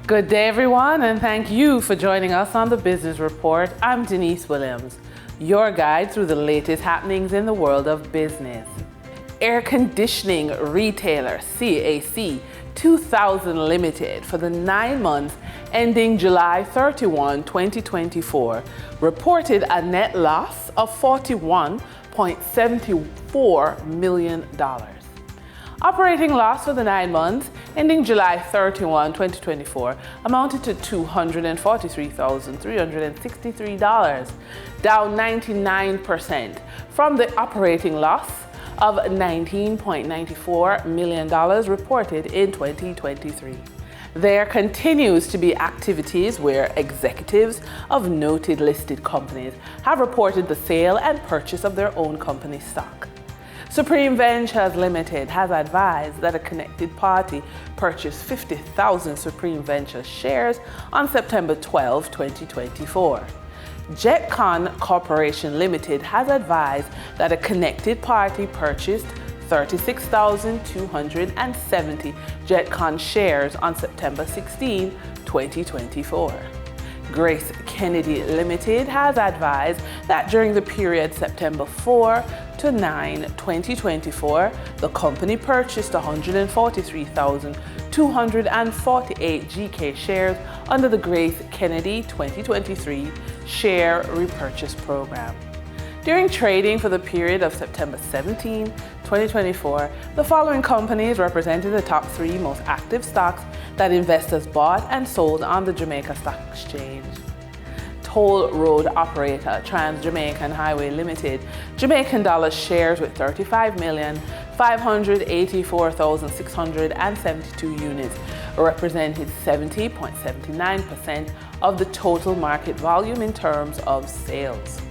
Good day, everyone, and thank you for joining us on the Business Report. I'm Denise Williams, your guide through the latest happenings in the world of business. Air conditioning retailer CAC 2000 Limited for the 9 months ending July 31, 2024 reported a net loss of $41.74 million. Operating loss for the 9 months ending July 31, 2024 amounted to $243,363, down 99% from the operating loss of $19.94 million reported in 2023. There continues to be activities where executives of noted listed companies have reported the sale and purchase of their own company stock. Supreme Ventures Limited has advised that a connected party purchased 50,000 Supreme Ventures shares on September 12, 2024. Jetcon Corporation Limited has advised that a connected party purchased 36,270 Jetcon shares on September 16, 2024. Grace Kennedy Limited has advised that during the period September 4 to 9, 2024, the company purchased 143,248 GK shares under the Grace Kennedy 2023 share repurchase program. During trading for the period of September 17, 2024, the following companies represented the top 3 most active stocks that investors bought and sold on the Jamaica Stock Exchange. Toll road operator Trans-Jamaican Highway Limited, Jamaican dollar shares with 35,584,672 units represented 70.79% of the total market volume in terms of sales.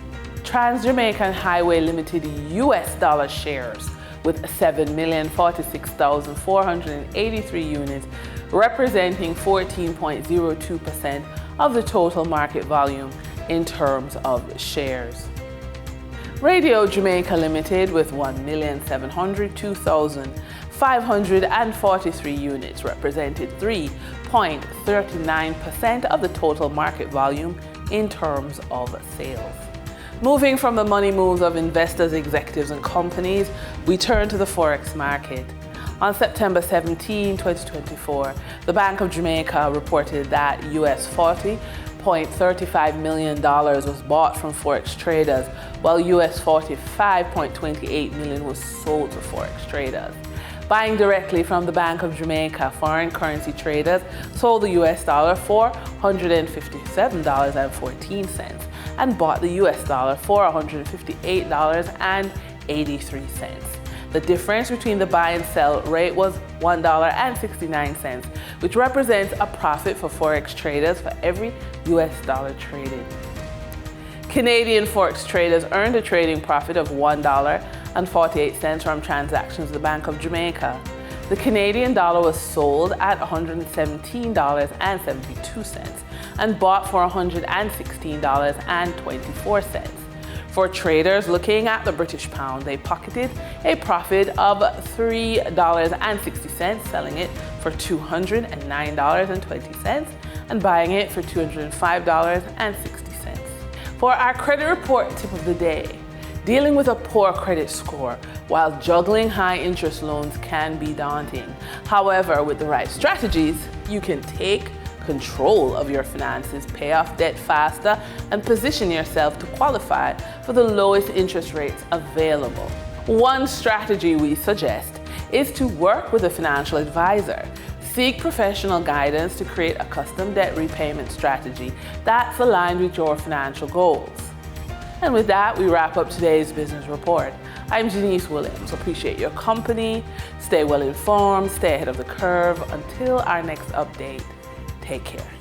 Trans-Jamaican Highway Limited US dollar shares with 7,046,483 units representing 14.02% of the total market volume in terms of shares. Radio Jamaica Limited with 1,702,543 units represented 3.39% of the total market volume in terms of sales. Moving from the money moves of investors, executives, and companies, we turn to the Forex market. On September 17, 2024, the Bank of Jamaica reported that US $40.35 million was bought from Forex traders, while US $45.28 million was sold to Forex traders. Buying directly from the Bank of Jamaica, foreign currency traders sold the US dollar for $157.14 and bought the US dollar for $158.83. The difference between the buy and sell rate was $1.69, which represents a profit for Forex traders for every US dollar traded. Canadian Forex traders earned a trading profit of $1.48 from transactions at the Bank of Jamaica. The Canadian dollar was sold at $117.72 and bought for $116.24. For traders looking at the British pound, they pocketed a profit of $3.60, selling it for $209.20 and buying it for $205.60. For our credit report tip of the day, dealing with a poor credit score while juggling high interest loans can be daunting. However, with the right strategies, you can take control of your finances, pay off debt faster, and position yourself to qualify for the lowest interest rates available. One strategy we suggest is to work with a financial advisor. Seek professional guidance to create a custom debt repayment strategy that's aligned with your financial goals. And with that, we wrap up today's business report. I'm Denise Williams. Appreciate your company. Stay well informed, stay ahead of the curve. Until our next update, take care.